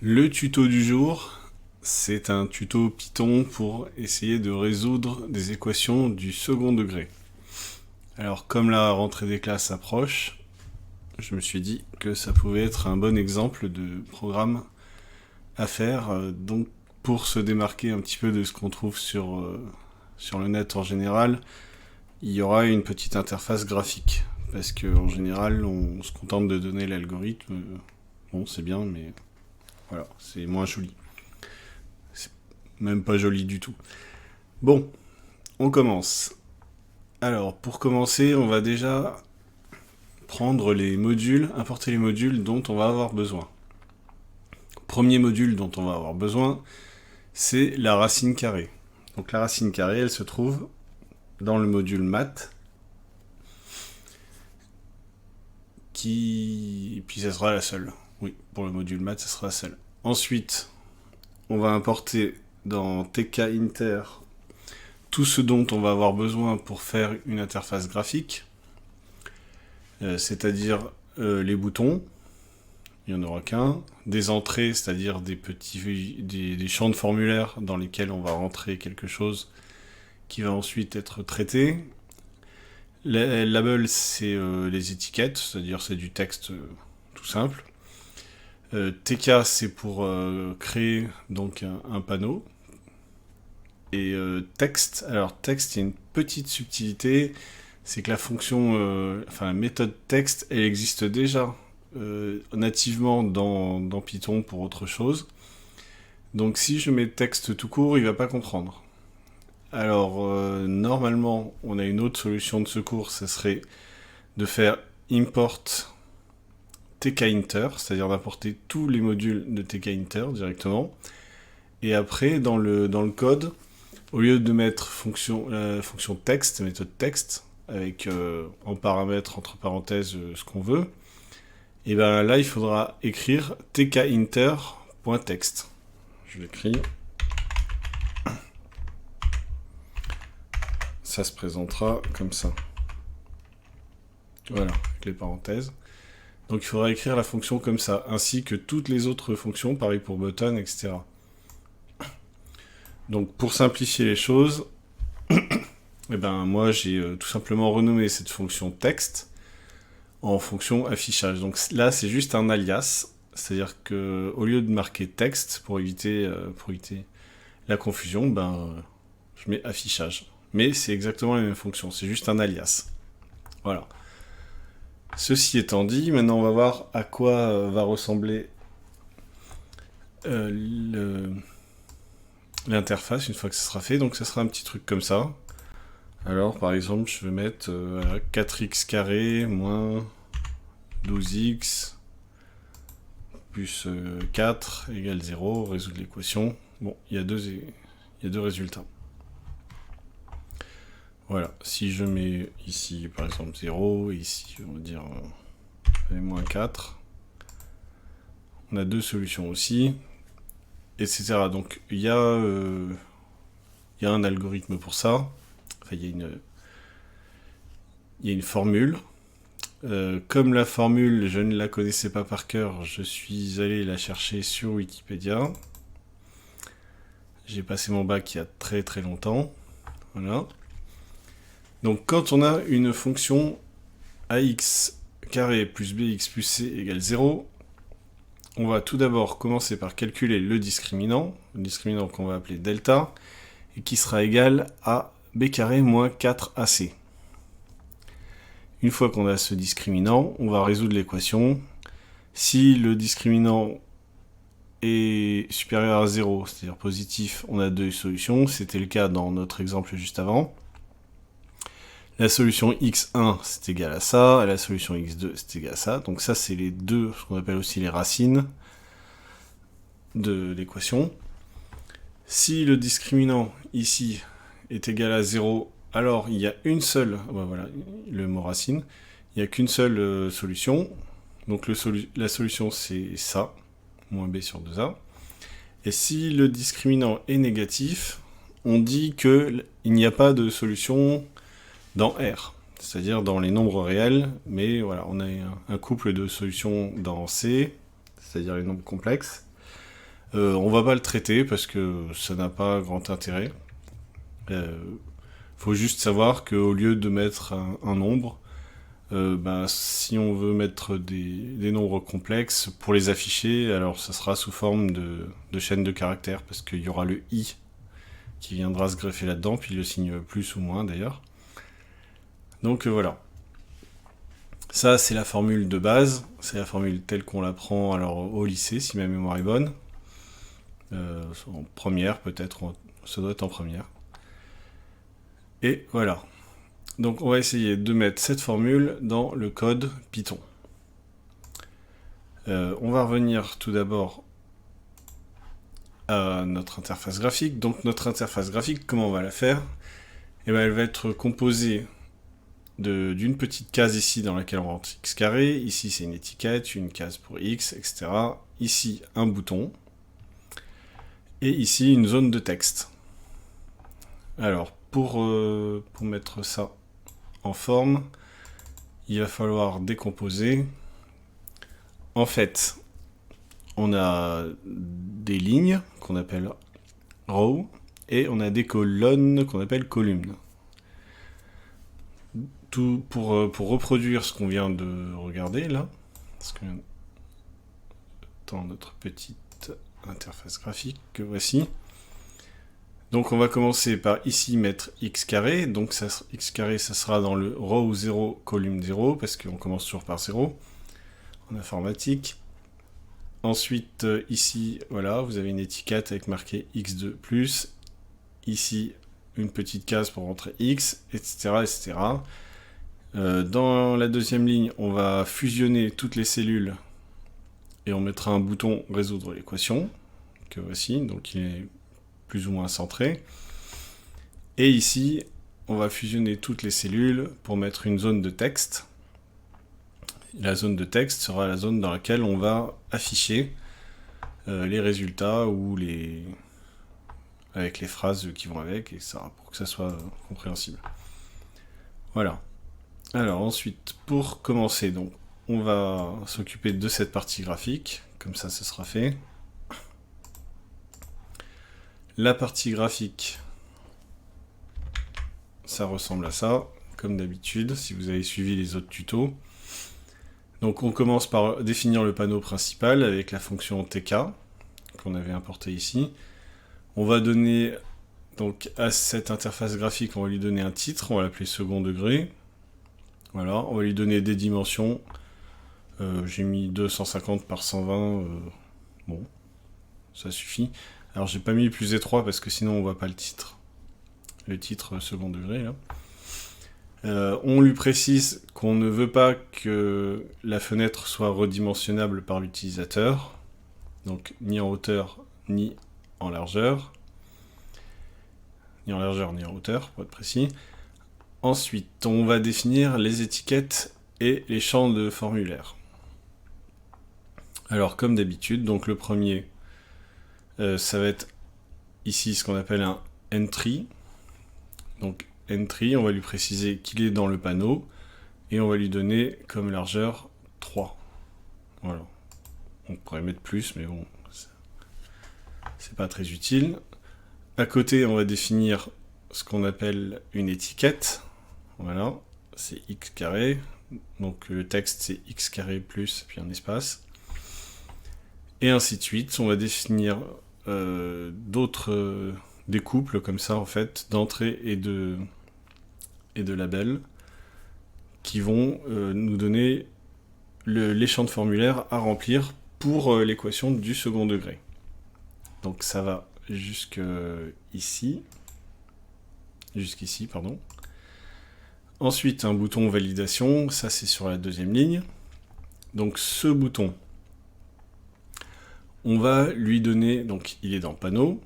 Le tuto du jour, c'est un tuto Python pour essayer de résoudre des équations du second degré. Alors comme la rentrée des classes approche, je me suis dit que ça pouvait être un bon exemple de programme à faire, donc pour se démarquer un petit peu de ce qu'on trouve sur le net en général, il y aura une petite interface graphique. Parce qu'en général, on se contente de donner l'algorithme. Bon, c'est bien, mais voilà, c'est moins joli. C'est même pas joli du tout. Bon, on commence. Alors, pour commencer, on va déjà prendre les modules, importer les modules dont on va avoir besoin. Premier module dont on va avoir besoin, c'est la racine carrée. Donc la racine carrée, elle se trouve dans le module math, et puis ça sera la seule. Oui, pour le module math, ça sera la seule. Ensuite, on va importer dans tkinter tout ce dont on va avoir besoin pour faire une interface graphique, c'est-à-dire les boutons, il n'y en aura qu'un, des entrées, c'est-à-dire des champs de formulaire dans lesquels on va rentrer quelque chose qui va ensuite être traité. Les labels, c'est les étiquettes, c'est-à-dire c'est du texte tout simple. TK, c'est pour créer donc un panneau. Et texte, alors texte, il y a une petite subtilité, c'est que la fonction, la méthode texte, elle existe déjà nativement dans Python pour autre chose. Donc si je mets texte tout court, il va pas comprendre. Alors normalement, on a une autre solution de secours, ça serait de faire import tkinter, c'est-à-dire d'importer tous les modules de tkinter directement. Et après, dans le code, au lieu de mettre la fonction texte, méthode texte, avec en paramètre, entre parenthèses, ce qu'on veut, et bien là, il faudra écrire tkinter.text. Je l'écris. Ça se présentera comme ça. Voilà, avec les parenthèses. Donc il faudra écrire la fonction comme ça, ainsi que toutes les autres fonctions, pareil pour button, etc. Donc pour simplifier les choses, eh ben, moi j'ai tout simplement renommé cette fonction texte en fonction affichage. Donc là c'est juste un alias, c'est-à-dire que au lieu de marquer texte pour éviter la confusion, je mets affichage. Mais c'est exactement la même fonction, c'est juste un alias. Voilà. Ceci étant dit, maintenant on va voir à quoi va ressembler l'interface une fois que ce sera fait. Donc ça sera un petit truc comme ça. Alors par exemple je vais mettre 4x carré moins 12x plus 4 égale 0, résoudre l'équation. Bon, il y a deux résultats. Voilà, si je mets ici par exemple 0, et ici on va dire moins 4, on a deux solutions aussi, etc. Donc il y a un algorithme pour ça, enfin il y a une formule. Comme la formule, je ne la connaissais pas par cœur, je suis allé la chercher sur Wikipédia. J'ai passé mon bac il y a très très longtemps. Voilà. Donc quand on a une fonction ax carré plus bx plus c égale 0, on va tout d'abord commencer par calculer le discriminant qu'on va appeler delta, et qui sera égal à b carré moins 4ac. Une fois qu'on a ce discriminant, on va résoudre l'équation. Si le discriminant est supérieur à 0, c'est-à-dire positif, on a deux solutions. C'était le cas dans notre exemple juste avant. La solution x1, c'est égal à ça, et la solution x2, c'est égal à ça. Donc ça, c'est les deux, ce qu'on appelle aussi les racines de l'équation. Si le discriminant, ici, est égal à 0, alors il y a une seule, voilà, le mot racine, il n'y a qu'une seule solution. Donc la solution, c'est ça, moins b sur 2a. Et si le discriminant est négatif, on dit qu'il n'y a pas de solution dans R, c'est-à-dire dans les nombres réels, mais voilà, on a un couple de solutions dans C, c'est-à-dire les nombres complexes. On va pas le traiter parce que ça n'a pas grand intérêt. Faut juste savoir qu'au lieu de mettre un nombre, si on veut mettre des nombres complexes, pour les afficher, alors ça sera sous forme de chaîne de caractères, parce qu'il y aura le i qui viendra se greffer là-dedans, puis le signe plus ou moins d'ailleurs. Donc voilà. Ça, c'est la formule de base, c'est la formule telle qu'on l'apprend alors au lycée, si ma mémoire est bonne. En première peut-être, ça doit être en première. Et voilà. Donc on va essayer de mettre cette formule dans le code Python. On va revenir tout d'abord à notre interface graphique. Donc notre interface graphique, comment on va la faire? Elle va être composée d'une petite case ici dans laquelle on rentre x carré. Ici c'est une étiquette, une case pour x, etc. Ici un bouton. Et ici une zone de texte. Alors pour mettre ça en forme, il va falloir décomposer. En fait, on a des lignes qu'on appelle row et on a des colonnes qu'on appelle columnes. Tout pour reproduire ce qu'on vient de regarder là, dans notre petite interface graphique que voici. Donc on va commencer par ici mettre x carré, donc x carré ça sera dans le row 0, column 0, parce qu'on commence toujours par 0 en informatique. Ensuite ici, voilà, vous avez une étiquette avec marqué x2+, ici une petite case pour rentrer x, etc. etc. Dans la deuxième ligne, on va fusionner toutes les cellules et on mettra un bouton résoudre l'équation, que voici, donc il est plus ou moins centré. Et ici, on va fusionner toutes les cellules pour mettre une zone de texte. La zone de texte sera la zone dans laquelle on va afficher les résultats ou avec les phrases qui vont avec, etc., pour que ça soit compréhensible. Voilà. Alors ensuite, pour commencer, donc, on va s'occuper de cette partie graphique, comme ça ce sera fait. La partie graphique, ça ressemble à ça, comme d'habitude, si vous avez suivi les autres tutos. Donc on commence par définir le panneau principal avec la fonction tk, qu'on avait importé ici. On va donner, donc à cette interface graphique, on va lui donner un titre, on va l'appeler second degré. Voilà, on va lui donner des dimensions. J'ai mis 250 par 120, bon, ça suffit. Alors j'ai pas mis plus étroit parce que sinon on voit pas le titre second degré là. On lui précise qu'on ne veut pas que la fenêtre soit redimensionnable par l'utilisateur, donc ni en hauteur ni en largeur, ni en hauteur pour être précis. Ensuite, on va définir les étiquettes et les champs de formulaire. Alors comme d'habitude, donc le premier, ça va être ici ce qu'on appelle un entry. Donc entry, on va lui préciser qu'il est dans le panneau et on va lui donner comme largeur 3. Voilà. On pourrait mettre plus, mais bon, c'est pas très utile. À côté, on va définir ce qu'on appelle une étiquette. Voilà, c'est x carré. Donc le texte c'est x carré plus, puis un espace. Et ainsi de suite. On va définir d'autres découples comme ça, en fait, d'entrée et de labels, qui vont nous donner les champs de formulaire à remplir pour l'équation du second degré. Donc ça va jusqu'ici, pardon. Ensuite, un bouton validation, ça c'est sur la deuxième ligne. Donc ce bouton, on va lui donner, donc il est dans le panneau,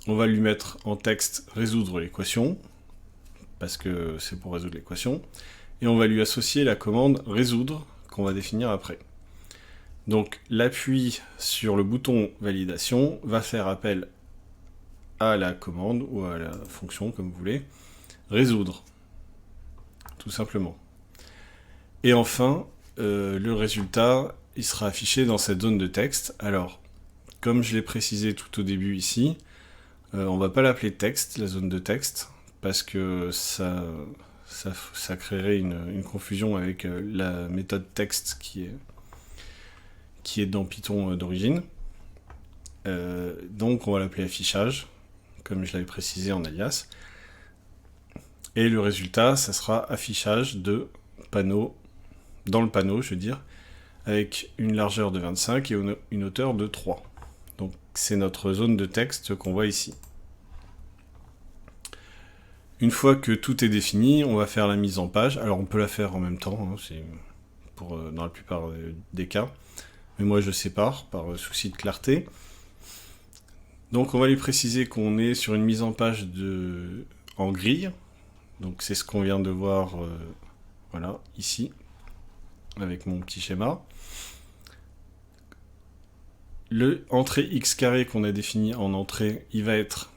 on va lui mettre en texte résoudre l'équation, parce que c'est pour résoudre l'équation, et on va lui associer la commande résoudre, qu'on va définir après. Donc l'appui sur le bouton validation va faire appel à la commande, ou à la fonction, comme vous voulez, résoudre, tout simplement. Et enfin, le résultat, il sera affiché dans cette zone de texte. Alors, comme je l'ai précisé tout au début ici, on va pas l'appeler texte, la zone de texte, parce que ça créerait une confusion avec la méthode texte qui est dans Python d'origine. Donc on va l'appeler affichage, comme je l'avais précisé en alias. Et le résultat, ça sera affichage de panneau, dans le panneau, je veux dire, avec une largeur de 25 et une hauteur de 3. Donc c'est notre zone de texte qu'on voit ici. Une fois que tout est défini, on va faire la mise en page. Alors on peut la faire en même temps, hein, c'est dans la plupart des cas. Mais moi je sépare par souci de clarté. Donc on va lui préciser qu'on est sur une mise en page en grille. Donc c'est ce qu'on vient de voir voilà, ici, avec mon petit schéma. Le entrée x carré qu'on a défini en entrée, il va être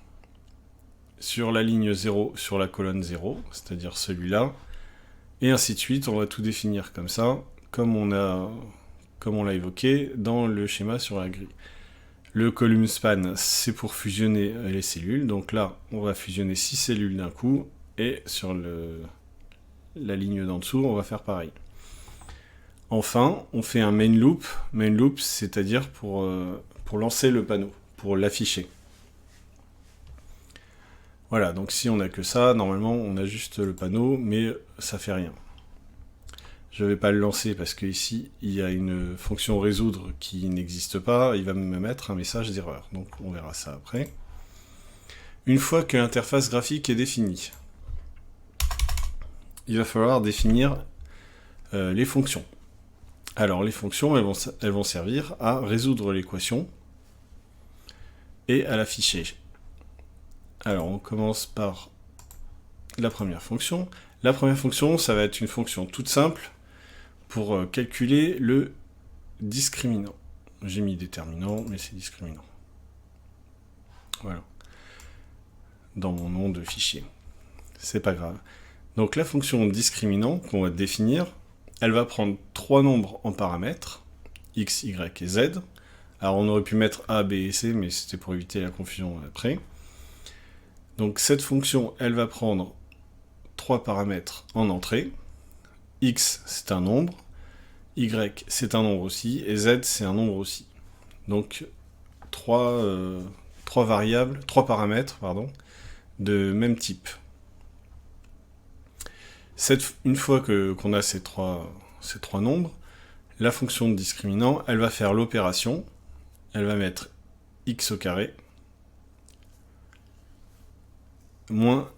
sur la ligne 0, sur la colonne 0, c'est-à-dire celui-là, et ainsi de suite, on va tout définir comme ça, comme on l'a évoqué dans le schéma sur la grille. Le column span, c'est pour fusionner les cellules, donc là, on va fusionner 6 cellules d'un coup, et sur la ligne d'en dessous, on va faire pareil. Enfin, on fait un main loop, c'est-à-dire pour lancer le panneau, pour l'afficher. Voilà, donc si on n'a que ça, normalement on a juste le panneau, mais ça fait rien. Je ne vais pas le lancer parce qu'ici, il y a une fonction résoudre qui n'existe pas, il va me mettre un message d'erreur, donc on verra ça après. Une fois que l'interface graphique est définie, il va falloir définir les fonctions. Alors les fonctions, elles vont servir à résoudre l'équation et à l'afficher. Alors on commence par la première fonction. La première fonction, ça va être une fonction toute simple pour calculer le discriminant. J'ai mis déterminant, mais c'est discriminant. Voilà. Dans mon nom de fichier. C'est pas grave. Donc la fonction discriminant qu'on va définir, elle va prendre 3 nombres en paramètres, x, y et z. Alors on aurait pu mettre a, b et c, mais c'était pour éviter la confusion après. Donc cette fonction, elle va prendre 3 paramètres en entrée. X, c'est un nombre. Y, c'est un nombre aussi. Et Z, c'est un nombre aussi. Donc 3 paramètres, de même type. Une fois qu'on a ces trois nombres, la fonction de discriminant, elle va faire l'opération. Elle va mettre x au carré moins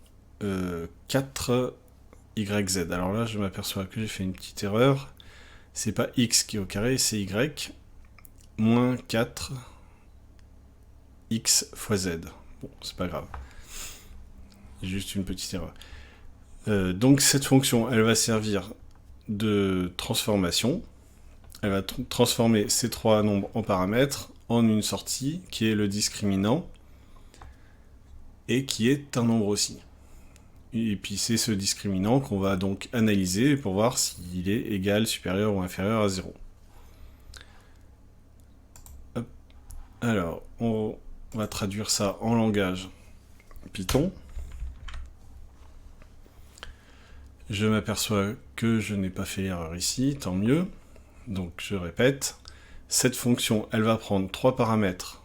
4yz. Alors là, je m'aperçois que j'ai fait une petite erreur. C'est pas x qui est au carré, c'est y moins 4x fois z. Bon, c'est pas grave. Juste une petite erreur. Donc cette fonction, elle va servir de transformation. Elle va transformer ces 3 nombres en paramètres en une sortie qui est le discriminant et qui est un nombre aussi. Et puis c'est ce discriminant qu'on va donc analyser pour voir s'il est égal, supérieur ou inférieur à 0. Hop. Alors, on va traduire ça en langage Python. Je m'aperçois que je n'ai pas fait l'erreur ici, tant mieux. Donc je répète, cette fonction, elle va prendre 3 paramètres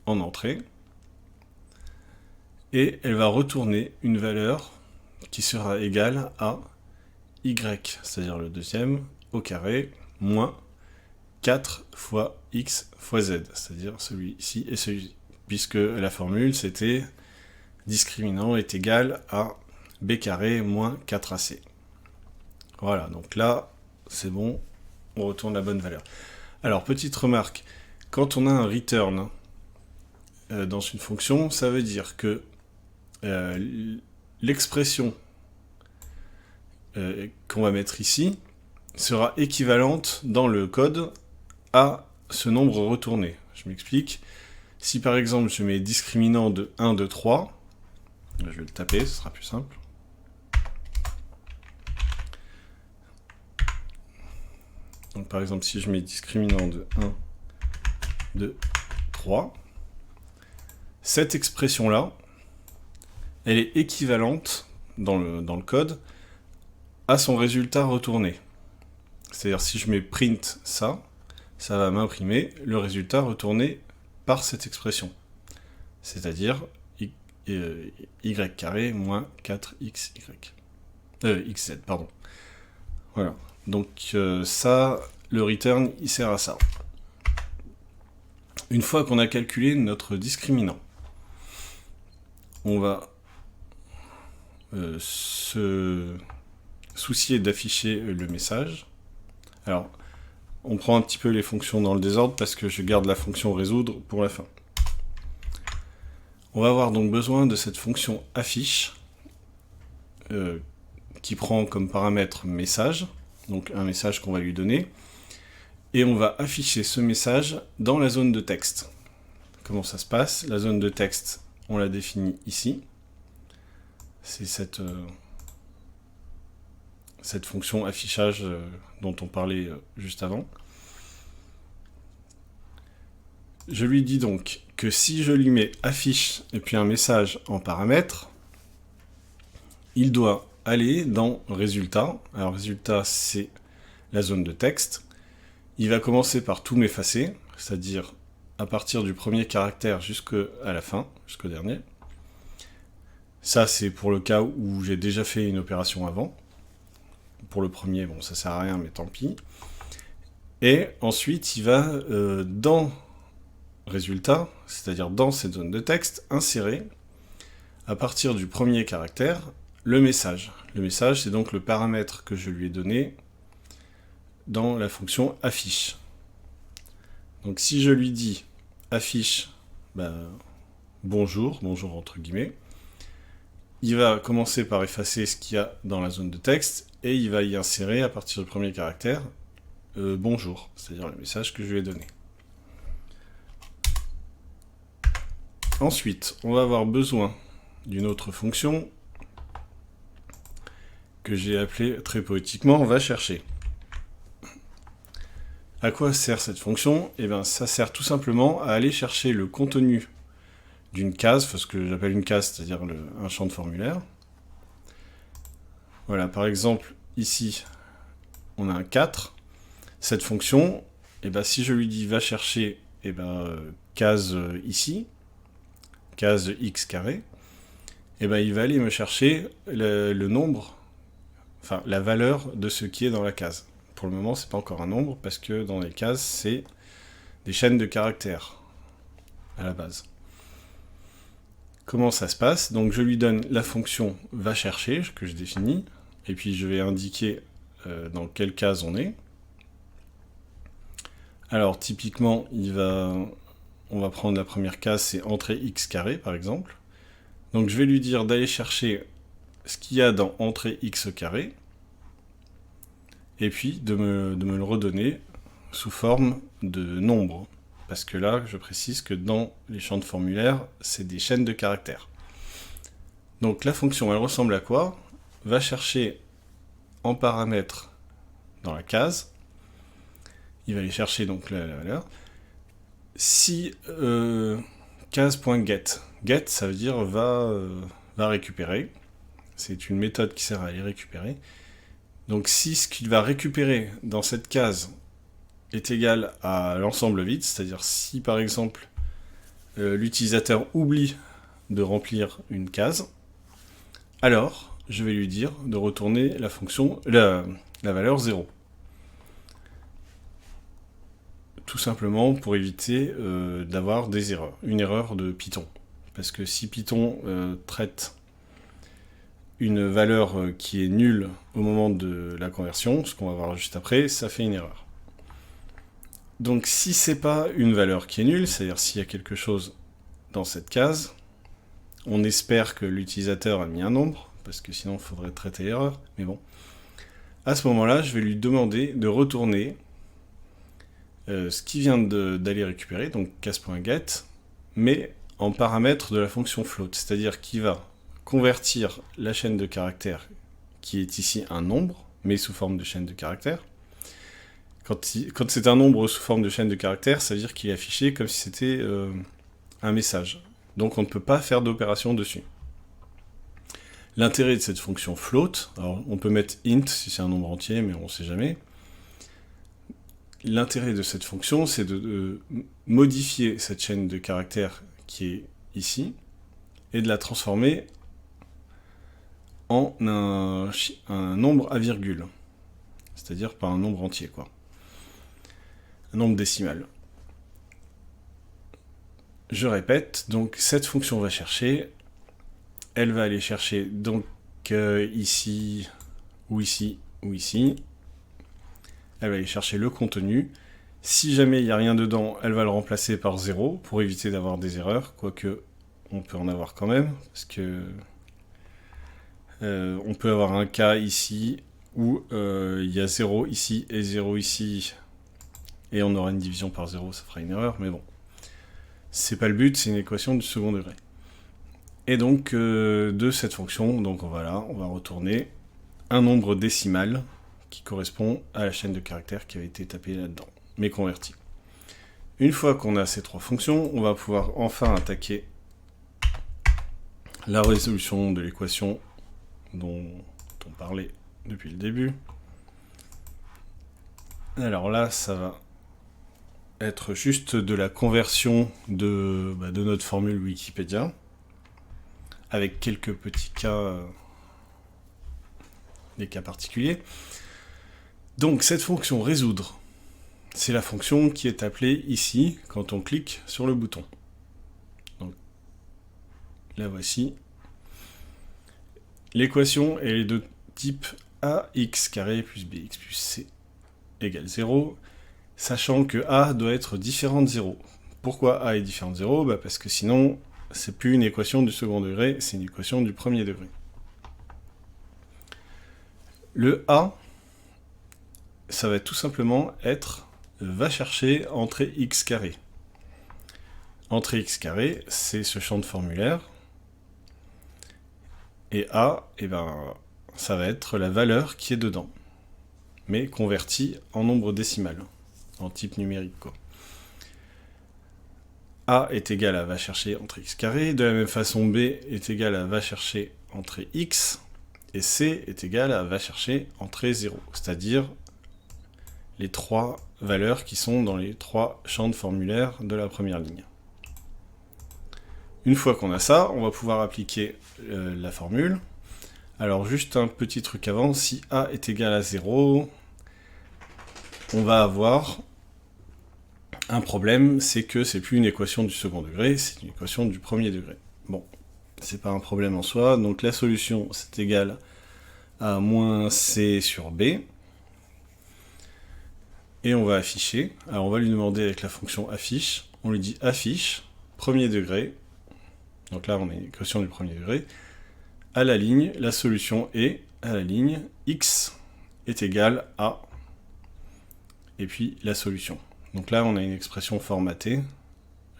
en entrée, et elle va retourner une valeur qui sera égale à y, c'est-à-dire le deuxième, au carré, moins 4 fois x fois z, c'est-à-dire celui-ci et celui-ci, puisque la formule, c'était discriminant est égal à b carré moins 4ac. Voilà, donc là, c'est bon, on retourne la bonne valeur. Alors, petite remarque, quand on a un return dans une fonction, ça veut dire que l'expression qu'on va mettre ici sera équivalente dans le code à ce nombre retourné. Je m'explique. Si par exemple je mets discriminant de 1, 2, 3, je vais le taper, ce sera plus simple. Donc par exemple si je mets discriminant de 1, 2, 3, cette expression-là, elle est équivalente dans le code à son résultat retourné. C'est-à-dire si je mets print ça va m'imprimer le résultat retourné par cette expression. C'est-à-dire y carré moins 4xy. xz, pardon. Voilà. Donc ça, le return, il sert à ça. Une fois qu'on a calculé notre discriminant, on va se soucier d'afficher le message. Alors, on prend un petit peu les fonctions dans le désordre parce que je garde la fonction résoudre pour la fin. On va avoir donc besoin de cette fonction affiche qui prend comme paramètre message, donc un message qu'on va lui donner, et on va afficher ce message dans la zone de texte. Comment ça se passe? La zone de texte, on la définit ici. C'est cette fonction affichage dont on parlait juste avant. Je lui dis donc que si je lui mets affiche et puis un message en paramètre, il doit aller dans résultat. Alors résultat, c'est la zone de texte. Il va commencer par tout m'effacer, c'est-à-dire à partir du premier caractère jusqu'à la fin, jusqu'au dernier. Ça, c'est pour le cas où j'ai déjà fait une opération avant. Pour le premier, bon, ça sert à rien, mais tant pis. Et ensuite, il va dans résultat, c'est-à-dire dans cette zone de texte, insérer, à partir du premier caractère, le message. Le message, c'est donc le paramètre que je lui ai donné dans la fonction affiche. Donc si je lui dis affiche bonjour entre guillemets, il va commencer par effacer ce qu'il y a dans la zone de texte et il va y insérer à partir du premier caractère bonjour, c'est-à-dire le message que je lui ai donné. Ensuite, on va avoir besoin d'une autre fonction que j'ai appelée très poétiquement va chercher. À quoi sert cette fonction? Eh bien, ça sert tout simplement à aller chercher le contenu d'une case, ce que j'appelle une case, c'est-à-dire un champ de formulaire. Voilà, par exemple, ici, on a un 4. Cette fonction, eh bien, si je lui dis va chercher case ici, case x carré, eh bien, il va aller me chercher le nombre, enfin la valeur de ce qui est dans la case. Pour le moment, c'est pas encore un nombre, parce que dans les cases, c'est des chaînes de caractères, à la base. Comment ça se passe? Donc je lui donne la fonction va chercher, que je définis, et puis je vais indiquer dans quelle case on est. Alors typiquement, on va prendre la première case, c'est entrée x carré, par exemple. Donc je vais lui dire d'aller chercher ce qu'il y a dans entrée x carré, et puis de me le redonner sous forme de nombre. Parce que là, je précise que dans les champs de formulaire, c'est des chaînes de caractères. Donc la fonction, elle ressemble à quoi? Va chercher en paramètre dans la case, il va aller chercher donc la valeur. Si case.get, get ça veut dire va récupérer, c'est une méthode qui sert à aller récupérer. Donc si ce qu'il va récupérer dans cette case est égal à l'ensemble vide, c'est-à-dire si par exemple l'utilisateur oublie de remplir une case, alors je vais lui dire de retourner la fonction, la valeur 0. Tout simplement pour éviter d'avoir des erreurs, une erreur de Python. Parce que si Python traite une valeur qui est nulle au moment de la conversion, ce qu'on va voir juste après, ça fait une erreur. Donc si c'est pas une valeur qui est nulle, c'est-à-dire s'il y a quelque chose dans cette case, on espère que l'utilisateur a mis un nombre, parce que sinon il faudrait traiter l'erreur, mais bon. À ce moment-là, je vais lui demander de retourner ce qui vient d'aller récupérer, donc case.get, mais en paramètre de la fonction float, c'est-à-dire qu'il va convertir la chaîne de caractères qui est ici un nombre, mais sous forme de chaîne de caractères, Quand c'est un nombre sous forme de chaîne de caractères, ça veut dire qu'il est affiché comme si c'était un message. Donc on ne peut pas faire d'opération dessus. L'intérêt de cette fonction float, alors on peut mettre int si c'est un nombre entier, mais on ne sait jamais. L'intérêt de cette fonction, c'est de modifier cette chaîne de caractères qui est ici, et de la transformer en un nombre à virgule. C'est-à-dire pas un nombre entier, quoi. Un nombre décimal. Je répète, donc cette fonction va chercher, elle va aller chercher donc ici, ou ici, ou ici. Elle va aller chercher le contenu. Si jamais il n'y a rien dedans, elle va le remplacer par 0 pour éviter d'avoir des erreurs, quoique on peut en avoir quand même, parce que on peut avoir un cas ici où il y a 0 ici et 0 ici, et on aura une division par 0, ça fera une erreur, mais bon. C'est pas le but, c'est une équation du second degré. Et donc, de cette fonction, donc voilà, on va retourner un nombre décimal qui correspond à la chaîne de caractères qui avait été tapée là-dedans, mais converti. Une fois qu'on a ces trois fonctions, on va pouvoir enfin attaquer la résolution de l'équation dont on parlait depuis le début. Alors là, ça va être juste de la conversion de notre formule Wikipédia, avec quelques petits cas, des cas particuliers. Donc cette fonction résoudre, c'est la fonction qui est appelée ici quand on clique sur le bouton. Donc la voici. L'équation est de type ax carré plus bx plus c égale 0, sachant que a doit être différent de 0. Pourquoi a est différent de 0 ? Parce que sinon, c'est plus une équation du second degré, c'est une équation du premier degré. Le a, ça va tout simplement être va chercher entrée x carré. Entrée x carré, c'est ce champ de formulaire. Et a, ça va être la valeur qui est dedans, mais convertie en nombre décimal, en type numérique, quoi. A est égal à va chercher entrée x carré, de la même façon B est égal à va chercher entrée x, et C est égal à va chercher entrée 0, c'est-à-dire les trois valeurs qui sont dans les trois champs de formulaire de la première ligne. Une fois qu'on a ça, on va pouvoir appliquer la formule. Alors juste un petit truc avant, si A est égal à 0, on va avoir un problème, c'est que c'est plus une équation du second degré, c'est une équation du premier degré. Bon, c'est pas un problème en soi, donc la solution c'est égal à moins C sur B. Et on va afficher. Alors on va lui demander avec la fonction affiche, on lui dit affiche, premier degré, donc là on a une équation du premier degré, à la ligne, la solution est, à la ligne, x est égal à, et puis la solution. Donc là on a une expression formatée,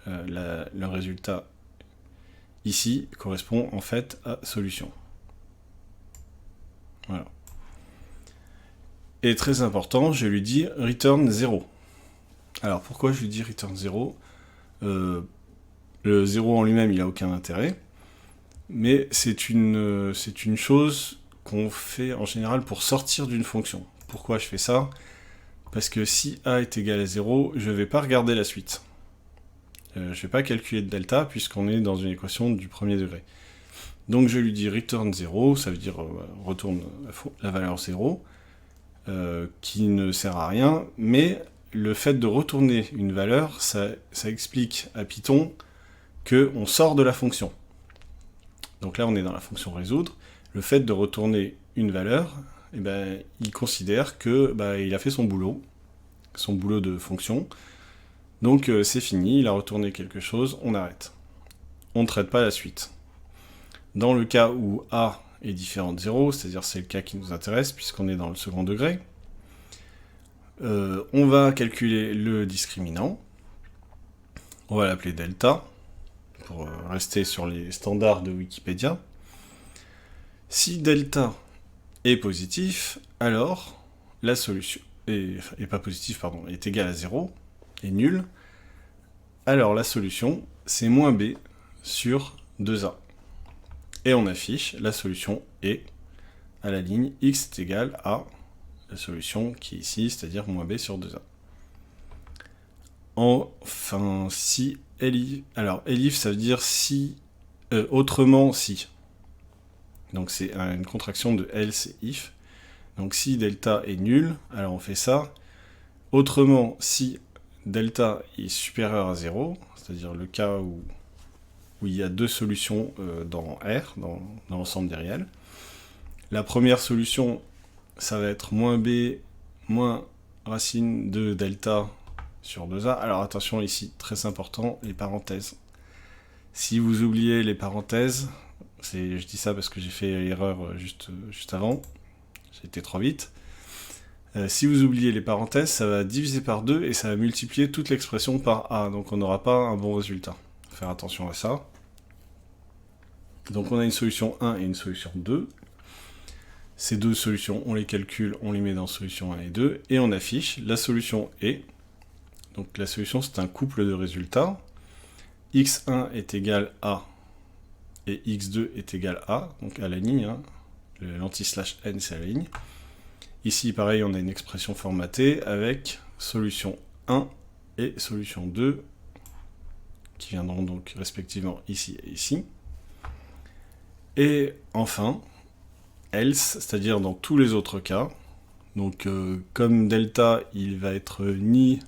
le résultat ici correspond en fait à solution. Voilà. Et très important, je lui dis return 0. Alors pourquoi je lui dis return 0 ? Le 0 en lui-même, il n'a aucun intérêt, mais c'est une chose qu'on fait en général pour sortir d'une fonction. Pourquoi je fais ça ? Parce que si a est égal à 0, je ne vais pas regarder la suite. Je ne vais pas calculer de delta, puisqu'on est dans une équation du premier degré. Donc je lui dis return 0, ça veut dire retourne la valeur 0, qui ne sert à rien, mais le fait de retourner une valeur, ça explique à Python qu'on sort de la fonction. Donc là, on est dans la fonction résoudre. Le fait de retourner une valeur, il considère que il a fait son boulot de fonction. Donc c'est fini, il a retourné quelque chose, on arrête. On ne traite pas la suite. Dans le cas où A est différent de 0, c'est-à-dire c'est le cas qui nous intéresse, puisqu'on est dans le second degré, on va calculer le discriminant. On va l'appeler delta, pour rester sur les standards de Wikipédia. Si delta est positif, alors la solution et pas positif, pardon, est égal à 0, est nul, alors la solution, c'est moins b sur 2a. Et on affiche la solution est à la ligne x est égal à la solution qui est ici, c'est-à-dire moins b sur 2a. Enfin, si elif, alors elif ça veut dire si, autrement si. Donc c'est une contraction de else et if. Donc si delta est nul, alors on fait ça. Autrement, si delta est supérieur à 0, c'est-à-dire le cas où il y a deux solutions dans R, dans l'ensemble des réels. La première solution, ça va être moins b moins racine de delta sur 2a. Alors attention ici, très important, les parenthèses. Si vous oubliez les parenthèses, je dis ça parce que j'ai fait l'erreur juste avant, j'ai été trop vite. Si vous oubliez les parenthèses, ça va diviser par 2 et ça va multiplier toute l'expression par a, donc on n'aura pas un bon résultat. Faut faire attention à ça. Donc on a une solution 1 et une solution 2. Ces deux solutions, on les calcule, on les met dans solution 1 et 2, et on affiche la solution est. Donc la solution, c'est un couple de résultats. x1 est égal à, et x2 est égal à, donc à la ligne, hein. L'anti-slash n, c'est la ligne. Ici, pareil, on a une expression formatée avec solution 1 et solution 2, qui viendront donc respectivement ici et ici. Et enfin, else, c'est-à-dire dans tous les autres cas, donc comme delta, il va être ni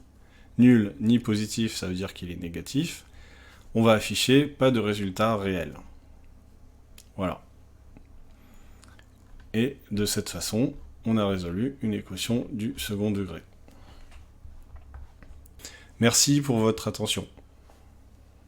nul ni positif, ça veut dire qu'il est négatif, on va afficher pas de résultat réel. Voilà. Et de cette façon, on a résolu une équation du second degré. Merci pour votre attention.